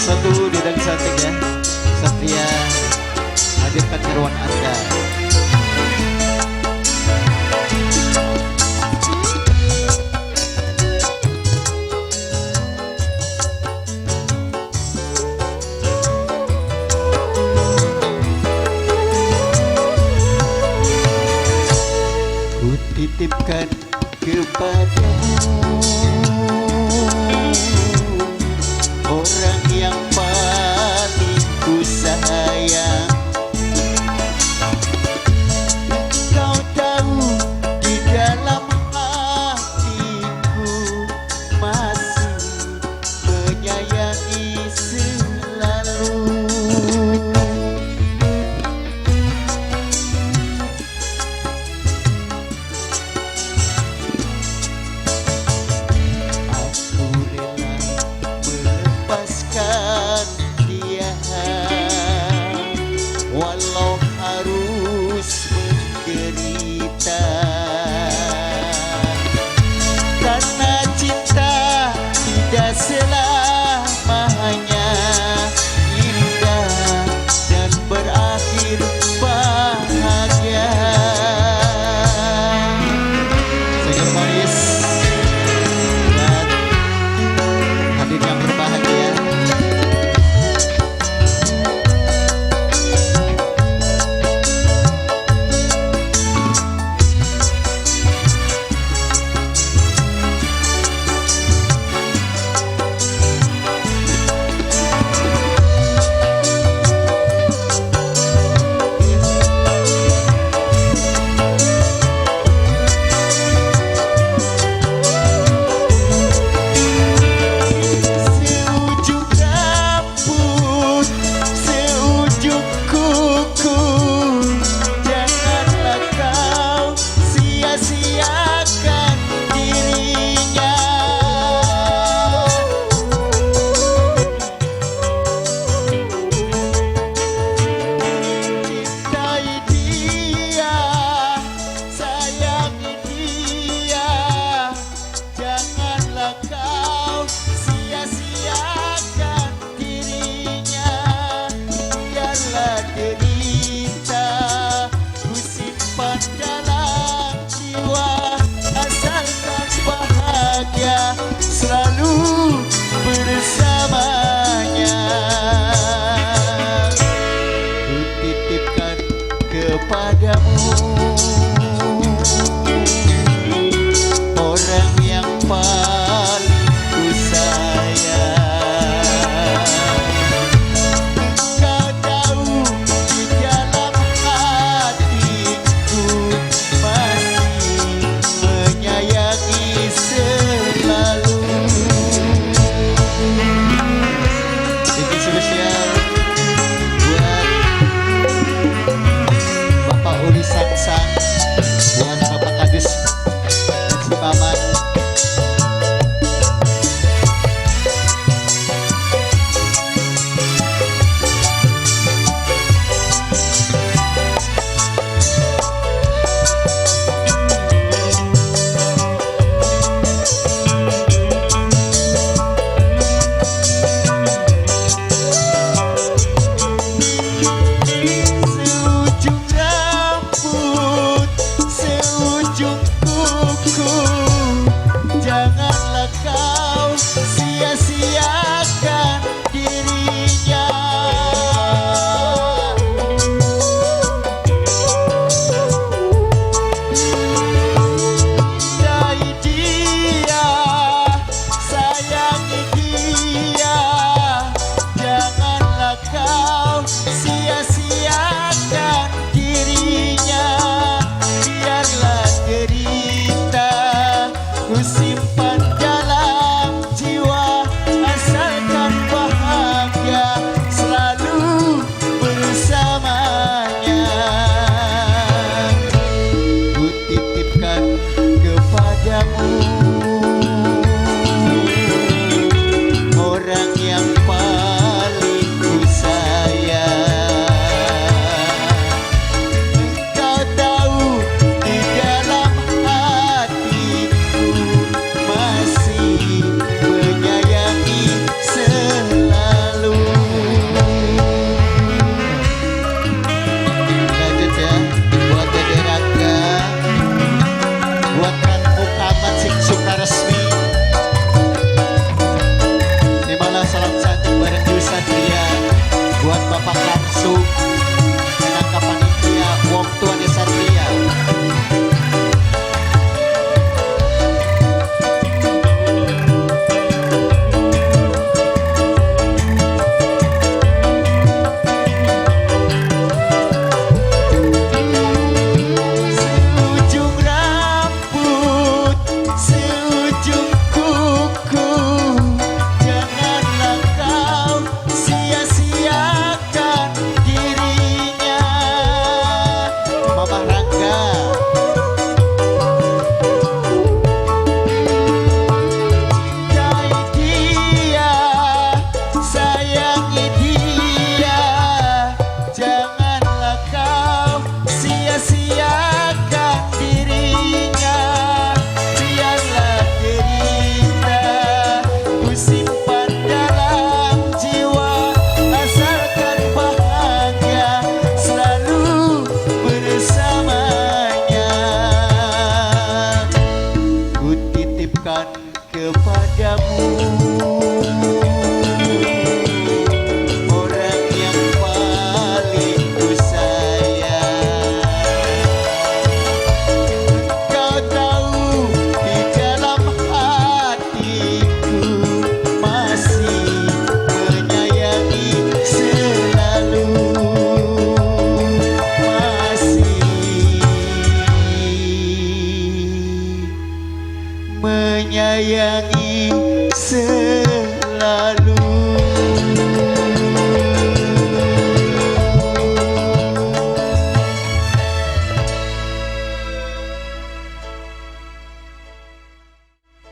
satu Dedang Cantik ya. Satria hadirkan seruan Anda. Ku titipkan kepadamu orang yang paling ku sayang. Kau tahu di dalam hatiku masih menyayangi selalu. masuk minangka panitia wong tua di Satria. Seujung rambut, seujung kuku, janganlah kau sia-siakan dirinya. Mama Rangga, Cintai dia, sayangi dia, janganlah kau sia-siakan dirinya. Biarlah derita ku simpan dalam jiwa, asalkan bahagia selalu bersamanya. ku titipkan kepadamu orang yang paling ku sayang. Kau tahu di dalam hatiku masih menyayangi selalu, masih menyayangi selalu.